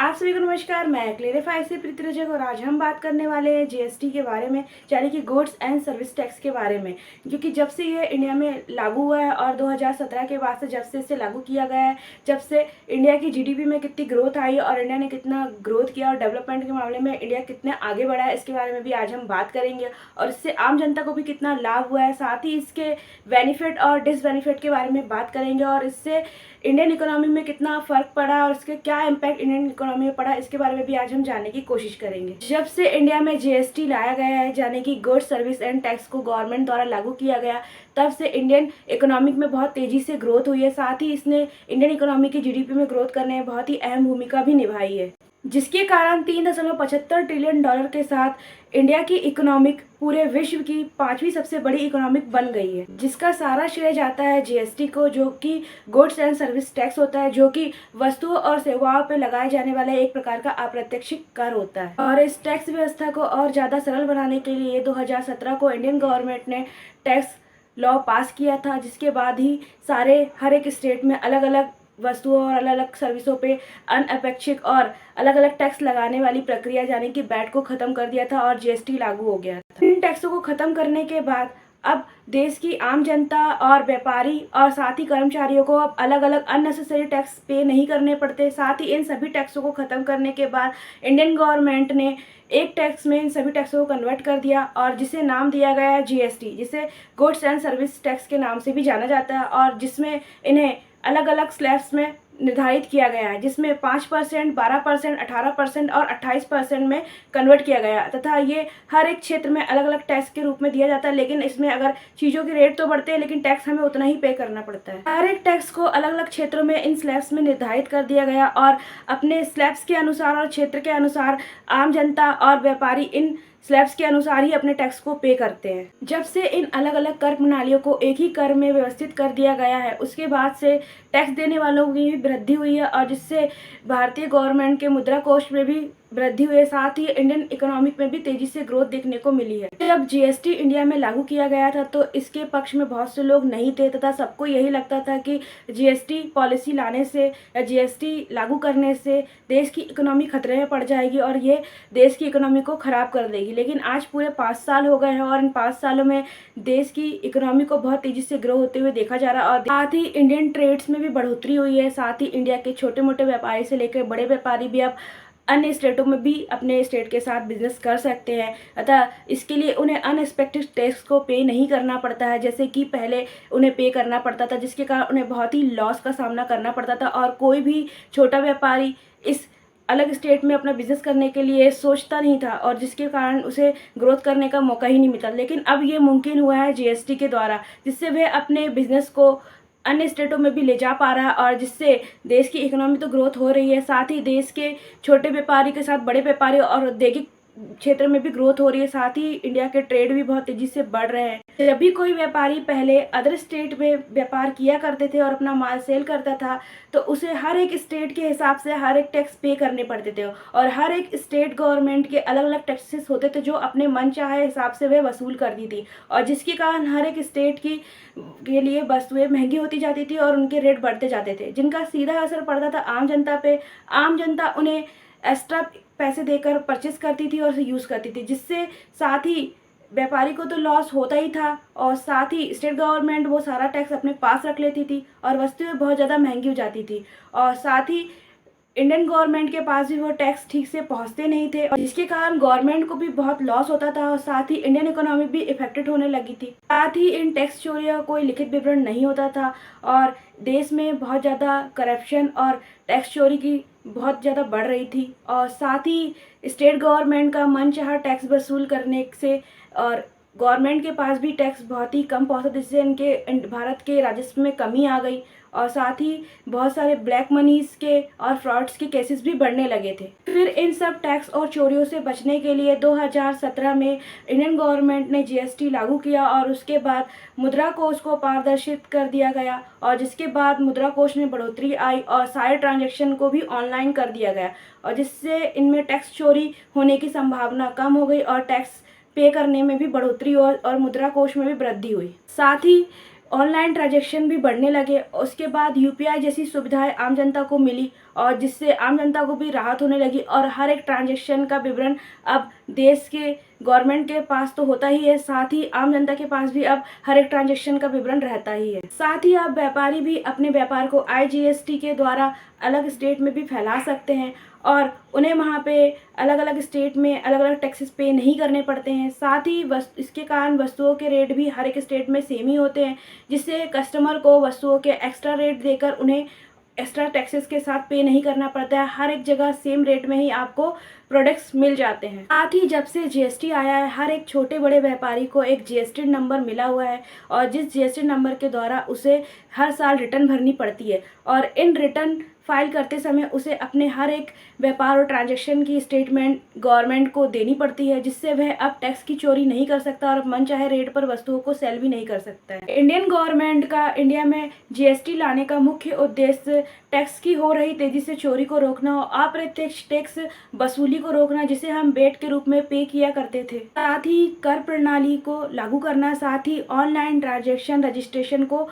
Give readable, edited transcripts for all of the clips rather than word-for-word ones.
आप सभी को नमस्कार। मैं क्लेरिफाई से प्रीति रजक और आज हम बात करने वाले हैं जीएसटी के बारे में, यानी कि गुड्स एंड सर्विस टैक्स के बारे में। क्योंकि जब से ये इंडिया में लागू हुआ है और 2017 के बाद से जब से इसे लागू किया गया है, जब से इंडिया की जीडीपी में कितनी ग्रोथ आई और इंडिया ने कितना ग्रोथ किया और डेवलपमेंट के मामले में इंडिया कितने आगे बढ़ा है, इसके बारे में भी आज हम बात करेंगे। और इससे आम जनता को भी कितना लाभ हुआ है, साथ ही इसके बेनिफिट और डिसबेनिफिट के बारे में बात करेंगे और इससे इंडियन इकोनॉमी में कितना फ़र्क पड़ा और इसके क्या इम्पैक्ट इंडियन इकोनॉमी में पड़ा, इसके बारे में भी आज हम जानने की कोशिश करेंगे। जब से इंडिया में जीएसटी लाया गया है, यानी कि गुड्स सर्विस एंड टैक्स को गवर्नमेंट द्वारा लागू किया गया, तब से इंडियन इकोनॉमिक में बहुत तेज़ी से ग्रोथ हुई है। साथ ही इसने इंडियन इकोनॉमी की जीडीपी में ग्रोथ करने में बहुत ही अहम भूमिका भी निभाई है, जिसके कारण $3.75 ट्रिलियन के साथ इंडिया की इकोनॉमिक पूरे विश्व की 5वीं सबसे बड़ी इकोनॉमिक बन गई है, जिसका सारा श्रेय जाता है जीएसटी को, जो कि गुड्स एंड सर्विस टैक्स होता है, जो कि वस्तुओं और सेवाओं पर लगाए जाने वाला एक प्रकार का अप्रत्यक्ष कर होता है। और इस टैक्स व्यवस्था को और ज़्यादा सरल बनाने के लिए 2017 को इंडियन गवर्नमेंट ने टैक्स लॉ पास किया था, जिसके बाद ही हर एक स्टेट में अलग अलग वस्तुओं और अलग अलग सर्विसों पे अनअपेक्षित और अलग अलग टैक्स लगाने वाली प्रक्रिया यानी कि वैट को ख़त्म कर दिया था और जीएसटी लागू हो गया था। इन टैक्सों को ख़त्म करने के बाद अब देश की आम जनता और व्यापारी और साथ ही कर्मचारियों को अब अलग अलग अननेसेसरी टैक्स पे नहीं करने पड़ते। साथ ही इन सभी टैक्सों को ख़त्म करने के बाद इंडियन गवर्नमेंट ने एक टैक्स में इन सभी टैक्सों को कन्वर्ट कर दिया और जिसे नाम दिया गया है जीएसटी, जिसे गुड्स एंड सर्विस टैक्स के नाम से भी जाना जाता है, और जिसमें इन्हें अलग अलग स्लैब्स में निर्धारित किया गया है, जिसमें 5%, 12%, 18% और 28% में कन्वर्ट किया गया है तथा ये हर एक क्षेत्र में अलग अलग टैक्स के रूप में दिया जाता है। लेकिन इसमें अगर चीज़ों के रेट तो बढ़ते हैं, लेकिन टैक्स हमें उतना ही पे करना पड़ता है। हर एक टैक्स को अलग अलग क्षेत्रों में इन स्लैब्स में निर्धारित कर दिया गया और अपने स्लैब्स के अनुसार और क्षेत्र के अनुसार आम जनता और व्यापारी इन स्लैब्स के अनुसार ही अपने टैक्स को पे करते हैं। जब से इन अलग अलग कर प्रणालियों को एक ही कर में व्यवस्थित कर दिया गया है, उसके बाद से टैक्स देने वालों की भी वृद्धि हुई है और जिससे भारतीय गवर्नमेंट के मुद्रा कोष में भी वृद्धि हुई है। साथ ही इंडियन इकोनॉमिक में भी तेजी से ग्रोथ देखने को मिली है। जब जीएसटी इंडिया में लागू किया गया था तो इसके पक्ष में बहुत से लोग नहीं थे तथा सबको यही लगता था कि जीएसटी पॉलिसी लाने से या जीएसटी लागू करने से देश की इकोनॉमी खतरे में पड़ जाएगी और ये देश की इकोनॉमी को खराब कर देगी। लेकिन आज पूरे 5 साल हो गए हैं और इन 5 सालों में देश की इकोनॉमी को बहुत तेजी से ग्रो होते हुए देखा जा रहा है और साथ ही इंडियन ट्रेड्स में भी बढ़ोतरी हुई है। साथ ही इंडिया के छोटे मोटे व्यापारी से लेकर बड़े व्यापारी भी अब अन्य स्टेटों में भी अपने स्टेट के साथ बिजनेस कर सकते हैं, अतः इसके लिए उन्हें अनएक्सपेक्टेड टैक्स को पे नहीं करना पड़ता है, जैसे कि पहले उन्हें पे करना पड़ता था, जिसके कारण उन्हें बहुत ही लॉस का सामना करना पड़ता था और कोई भी छोटा व्यापारी इस अलग स्टेट में अपना बिजनेस करने के लिए सोचता नहीं था और जिसके कारण उसे ग्रोथ करने का मौका ही नहीं मिलता। लेकिन अब ये मुमकिन हुआ है जीएसटी के द्वारा, जिससे वह अपने बिजनेस को अन्य स्टेटों में भी ले जा पा रहा है और जिससे देश की इकोनॉमी तो ग्रोथ हो रही है, साथ ही देश के छोटे व्यापारी के साथ बड़े व्यापारी और औद्योगिक क्षेत्र में भी ग्रोथ हो रही है। साथ ही इंडिया के ट्रेड भी बहुत तेजी से बढ़ रहे हैं। जब भी कोई व्यापारी पहले अदर स्टेट में व्यापार किया करते थे और अपना माल सेल करता था तो उसे हर एक स्टेट के हिसाब से हर एक टैक्स पे करने पड़ते थे और हर एक स्टेट गवर्नमेंट के अलग अलग टैक्सेस होते थे जो अपने मन चाहे हिसाब से वह वसूल करती थी और जिसके कारण हर एक स्टेट के लिए वस्तुएं महंगी होती जाती थी और उनके रेट बढ़ते जाते थे, जिनका सीधा असर पड़ता था आम जनता पे। आम जनता उन्हें एक्स्ट्रा पैसे देकर परचेस करती थी और उसे यूज़ करती थी, जिससे साथ ही व्यापारी को तो लॉस होता ही था और साथ ही स्टेट गवर्नमेंट वो सारा टैक्स अपने पास रख लेती थी और वस्तुएं बहुत ज़्यादा महंगी हो जाती थी और साथ ही इंडियन गवर्नमेंट के पास भी वो टैक्स ठीक से पहुंचते नहीं थे और जिसके कारण गवर्नमेंट को भी बहुत लॉस होता था और साथ ही इंडियन इकोनॉमी भी इफेक्टेड होने लगी थी। साथ ही इन टैक्स चोरियों का कोई लिखित विवरण नहीं होता था और देश में बहुत ज़्यादा करप्शन और टैक्स चोरी की बहुत ज़्यादा बढ़ रही थी और साथ ही स्टेट गवर्नमेंट का मनचाहा टैक्स वसूल करने से और गवर्नमेंट के पास भी टैक्स बहुत ही कम पहुंचता, जिससे इनके भारत के राजस्व में कमी आ गई और साथ ही बहुत सारे ब्लैक मनीज के और फ्रॉड्स के केसेस भी बढ़ने लगे थे। फिर इन सब टैक्स और चोरियों से बचने के लिए 2017 में इंडियन गवर्नमेंट ने जीएसटी लागू किया और उसके बाद मुद्रा कोष को पारदर्शित कर दिया गया और जिसके बाद मुद्रा कोष में बढ़ोतरी आई और सारे ट्रांजैक्शन को भी ऑनलाइन कर दिया गया और जिससे इनमें टैक्स चोरी होने की संभावना कम हो गई और टैक्स पे करने में भी बढ़ोतरी और मुद्रा कोष में भी वृद्धि हुई। साथ ही ऑनलाइन ट्रांजैक्शन भी बढ़ने लगे। उसके बाद यूपीआई जैसी सुविधाएं आम जनता को मिली और जिससे आम जनता को भी राहत होने लगी और हर एक ट्रांजैक्शन का विवरण अब देश के गवर्नमेंट के पास तो होता ही है, साथ ही आम जनता के पास भी अब हर एक ट्रांजैक्शन का विवरण रहता ही है। साथ ही अब व्यापारी भी अपने व्यापार को IGST के द्वारा अलग स्टेट में भी फैला सकते हैं और उन्हें वहाँ पे अलग अलग स्टेट में अलग अलग टैक्सेस पे नहीं करने पड़ते हैं। साथ ही इसके कारण वस्तुओं के रेट भी हर एक स्टेट में सेम ही होते हैं, जिससे कस्टमर को वस्तुओं के एक्स्ट्रा रेट देकर उन्हें एक्स्ट्रा टैक्सेस के साथ पे नहीं करना पड़ता है। हर एक जगह सेम रेट में ही आपको प्रोडक्ट्स मिल जाते हैं। साथ ही जब से GST आया है, हर एक छोटे बड़े व्यापारी को एक GST नंबर मिला हुआ है और जिस GST नंबर के द्वारा उसे हर साल रिटर्न भरनी पड़ती है और इन रिटर्न फाइल करते समय उसे अपने हर एक व्यापार और ट्रांजैक्शन की स्टेटमेंट गवर्नमेंट को देनी पड़ती है, जिससे वह अब टैक्स की चोरी नहीं कर सकता और मनचाहे रेट पर वस्तुओं को सेल भी नहीं कर सकता है। इंडियन गवर्नमेंट का इंडिया में GST लाने का मुख्य उद्देश्य टैक्स की हो रही तेजी से चोरी को रोकना और अप्रत्यक्ष टैक्स वसूली को रोकना, जिसे हम बेट के रूप में पे किया करते थे। साथ ही कर प्रणाली को लागू करना, साथ ही ऑनलाइन ट्रांजैक्शन रजिस्ट्रेशन को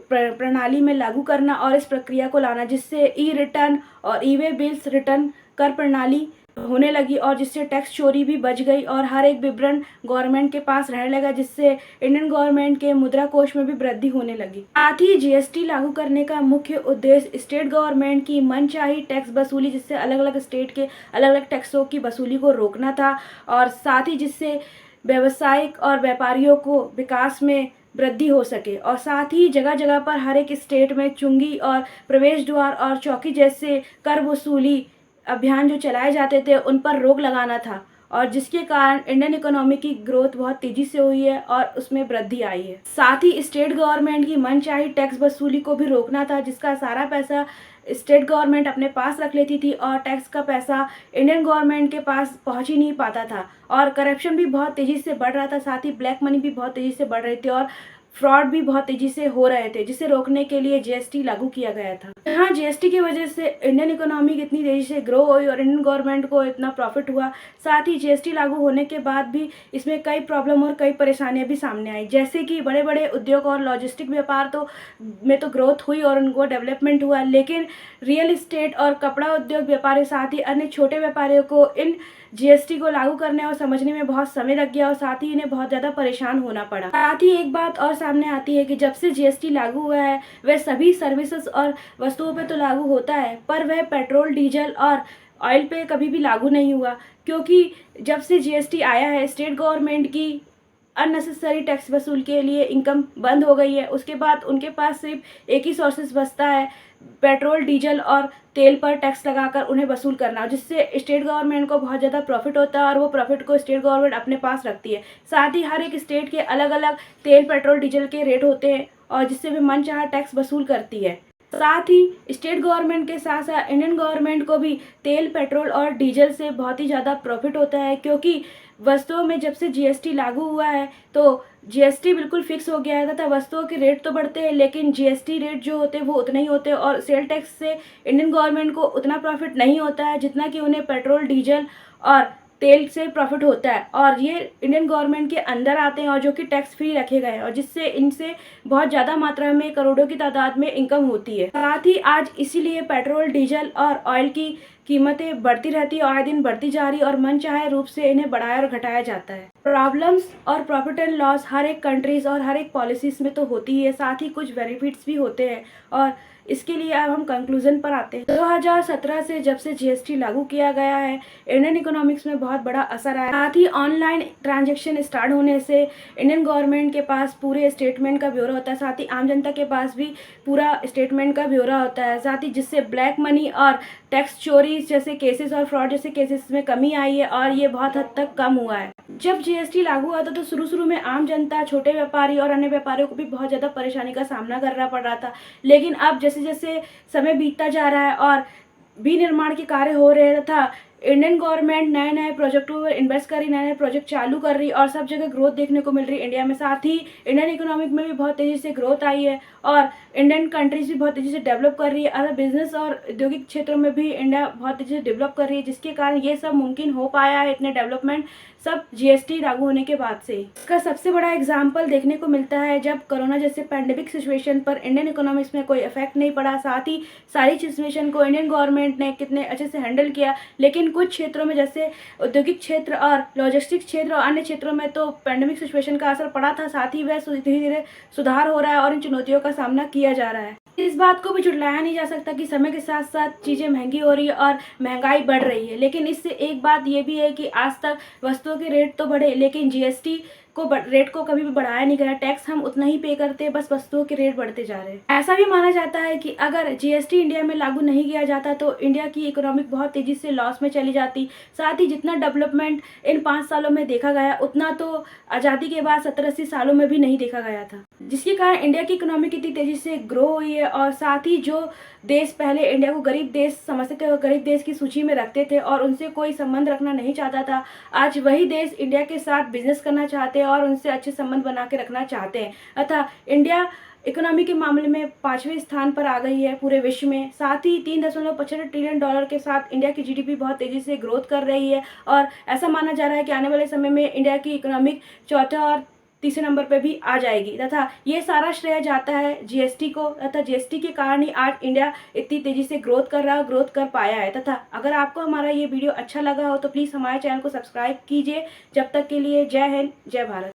प्रणाली में लागू करना और इस प्रक्रिया को लाना, जिससे रिटर्न और वे बिल्स रिटर्न कर प्रणाली होने लगी और जिससे टैक्स चोरी भी बच गई और हर एक विवरण गवर्नमेंट के पास रहने लगा, जिससे इंडियन गवर्नमेंट के मुद्रा कोष में भी वृद्धि होने लगी। साथ ही GST लागू करने का मुख्य उद्देश्य स्टेट गवर्नमेंट की मनचाही टैक्स वसूली, जिससे अलग अलग स्टेट के अलग अलग टैक्सों की वसूली को रोकना था और साथ ही जिससे व्यवसायिक और व्यापारियों को विकास में वृद्धि हो सके और साथ ही जगह जगह पर हर एक स्टेट में चुंगी और प्रवेश द्वार और चौकी जैसे कर वसूली अभियान जो चलाए जाते थे उन पर रोक लगाना था और जिसके कारण इंडियन इकोनॉमी की ग्रोथ बहुत तेजी से हुई है और उसमें वृद्धि आई है। साथ ही स्टेट गवर्नमेंट की मनचाही टैक्स वसूली को भी रोकना था, जिसका सारा पैसा स्टेट गवर्नमेंट अपने पास रख लेती थी और टैक्स का पैसा इंडियन गवर्नमेंट के पास पहुंच ही नहीं पाता था और करप्शन भी बहुत तेज़ी से बढ़ रहा था। साथ ही ब्लैक मनी भी बहुत तेज़ी से बढ़ रही थी और फ्रॉड भी बहुत तेज़ी से हो रहे थे, जिसे रोकने के लिए GST लागू किया गया था। हाँ, GST की वजह से इंडियन इकोनॉमी कितनी तेज़ी से ग्रो हुई और इंडियन गवर्नमेंट को इतना प्रॉफिट हुआ। साथ ही GST लागू होने के बाद भी इसमें कई प्रॉब्लम और कई परेशानियां भी सामने आई, जैसे कि बड़े बड़े उद्योग और लॉजिस्टिक व्यापार में तो ग्रोथ हुई और उनको डेवलपमेंट हुआ, लेकिन रियल इस्टेट और कपड़ा उद्योग व्यापारी साथ ही अन्य छोटे व्यापारियों को इन GST को लागू करने और समझने में बहुत समय लग गया और साथ ही इन्हें बहुत ज़्यादा परेशान होना पड़ा। साथ ही एक बात और सामने आती है कि जब से GST लागू हुआ है वह सभी सर्विसेज और वस्तुओं पे तो लागू होता है, पर वह पेट्रोल, डीजल और ऑयल पे कभी भी लागू नहीं हुआ, क्योंकि जब से GST आया है स्टेट गवर्नमेंट की अननेसेसरी टैक्स वसूल के लिए इनकम बंद हो गई है। उसके बाद उनके पास सिर्फ एक ही सोर्सेज बचता है, पेट्रोल, डीजल और तेल पर टैक्स लगाकर उन्हें वसूल करना, जिससे स्टेट गवर्नमेंट को बहुत ज़्यादा प्रॉफिट होता है और वो प्रॉफिट को स्टेट गवर्नमेंट अपने पास रखती है। साथ ही हर एक स्टेट के अलग अलग तेल, पेट्रोल, डीजल के रेट होते हैं और जिससे भी मनचाहा टैक्स वसूल करती है। साथ ही स्टेट गवर्नमेंट के साथ साथ इंडियन गवर्नमेंट को भी तेल, पेट्रोल और डीजल से बहुत ही ज़्यादा प्रॉफिट होता है, क्योंकि वस्तुओं में जब से GST लागू हुआ है तो GST बिल्कुल फिक्स हो गया है तथा वस्तुओं के रेट तो बढ़ते हैं लेकिन GST रेट जो होते हैं वो उतने ही होते हैं और सेल टैक्स से इंडियन गवर्नमेंट को उतना प्रॉफिट नहीं होता है जितना कि उन्हें पेट्रोल, डीजल और तेल से प्रॉफिट होता है और ये इंडियन गवर्नमेंट के अंदर आते हैं और जो कि टैक्स फ्री रखे गए हैं और जिससे इनसे बहुत ज़्यादा मात्रा में करोड़ों की तादाद में इनकम होती है। साथ ही आज इसीलिए पेट्रोल, डीजल और ऑयल की कीमतें बढ़ती रहती है और आए दिन बढ़ती जा रही है और मनचाहे रूप से इन्हें बढ़ाया और घटाया जाता है। प्रॉब्लम्स और प्रॉफिट एंड लॉस हर एक कंट्रीज और हर एक पॉलिसीज में तो होती है, साथ ही कुछ बेनिफिट्स भी होते हैं और इसके लिए अब हम कंक्लूजन पर आते हैं। 2017 से जब से GST लागू किया गया है इंडियन इकोनॉमिक्स में बहुत बड़ा असर आया। साथ ही ऑनलाइन ट्रांजैक्शन स्टार्ट होने से इंडियन गवर्नमेंट के पास पूरे स्टेटमेंट का ब्यौरा होता है, साथ ही आम जनता के पास भी पूरा स्टेटमेंट का ब्यौरा होता है, साथ ही जिससे ब्लैक मनी और टैक्स चोरी जैसे केसेस और फ्रॉड जैसे केसेस में कमी आई है और ये बहुत हद तक कम हुआ है। जब GST लागू हुआ था तो शुरू में आम जनता, छोटे व्यापारी और अन्य व्यापारियों को भी बहुत ज़्यादा परेशानी का सामना करना पड़ रहा था, लेकिन अब जैसे जैसे समय बीतता जा रहा है और विनिर्माण के कार्य हो रहे तथा इंडियन गवर्नमेंट नए नए प्रोजेक्टों पर इन्वेस्ट कर रही, नए नए प्रोजेक्ट चालू कर रही और सब जगह ग्रोथ देखने को मिल रही है इंडिया में। साथ ही इंडियन इकोनॉमिक में भी बहुत तेज़ी से ग्रोथ आई है और इंडियन कंट्रीज भी बहुत तेज़ी से डेवलप कर रही है। अदर बिजनेस और औद्योगिक क्षेत्रों में भी इंडिया बहुत तेज़ी से डेवलप कर रही है, जिसके कारण ये सब मुमकिन हो पाया है, इतने डेवलपमेंट सब जीएसटी लागू होने के बाद से। इसका सबसे बड़ा एग्जाम्पल देखने को मिलता है जब कोरोना जैसे पैंडेमिक सिचुएशन पर इंडियन इकोनॉमिक्स में कोई इफेक्ट नहीं पड़ा। साथ ही सारी सिचुएशन को इंडियन गवर्नमेंट ने कितने अच्छे से हैंडल किया। लेकिन कुछ क्षेत्रों में जैसे औद्योगिक क्षेत्र और लॉजिस्टिक्स क्षेत्र और अन्य क्षेत्रों में तो पैंडेमिक सिचुएशन का असर पड़ा था। साथ ही वह धीरे धीरे सुधार हो रहा है और इन चुनौतियों का सामना किया जा रहा है। इस बात को भी झुटलाया नहीं जा सकता कि समय के साथ साथ चीज़ें महंगी हो रही है और महंगाई बढ़ रही है। लेकिन इससे एक बात ये भी है कि आज तक वस्तुओं के रेट तो बढ़े, लेकिन जीएसटी को रेट को कभी भी बढ़ाया नहीं गया। टैक्स हम उतना ही पे करते हैं, बस वस्तुओं के रेट बढ़ते जा रहे हैं। ऐसा भी माना जाता है कि अगर जीएसटी इंडिया में लागू नहीं किया जाता तो इंडिया की इकोनॉमिक बहुत तेजी से लॉस में चली जाती। साथ ही जितना डेवलपमेंट इन 5 सालों में देखा गया उतना तो आज़ादी के बाद 70-80 सालों में भी नहीं देखा गया था, जिसके कारण इंडिया की इकोनॉमी कितनी तेजी से ग्रो हुई है। और साथ ही जो देश पहले इंडिया को गरीब देश समझते थे और गरीब देश की सूची में रखते थे और उनसे कोई संबंध रखना नहीं चाहता था, आज वही देश इंडिया के साथ बिजनेस करना चाहते हैं और उनसे अच्छे संबंध बना के रखना चाहते हैं। अतः इंडिया इकोनॉमी के मामले में 5वें स्थान पर आ गई है पूरे विश्व में। साथ ही $3.75 ट्रिलियन के साथ इंडिया की जीडीपी बहुत तेज़ी से ग्रोथ कर रही है और ऐसा माना जा रहा है कि आने वाले समय में इंडिया की इकोनॉमिक चौथे और तीसरे नंबर पे भी आ जाएगी। तथा ये सारा श्रेय जाता है जीएसटी को। तथा जीएसटी के कारण ही आज इंडिया इतनी तेज़ी से ग्रोथ कर रहा है, ग्रोथ कर पाया है। तथा अगर आपको हमारा ये वीडियो अच्छा लगा हो तो प्लीज़ हमारे चैनल को सब्सक्राइब कीजिए। जब तक के लिए जय हिंद, जय भारत।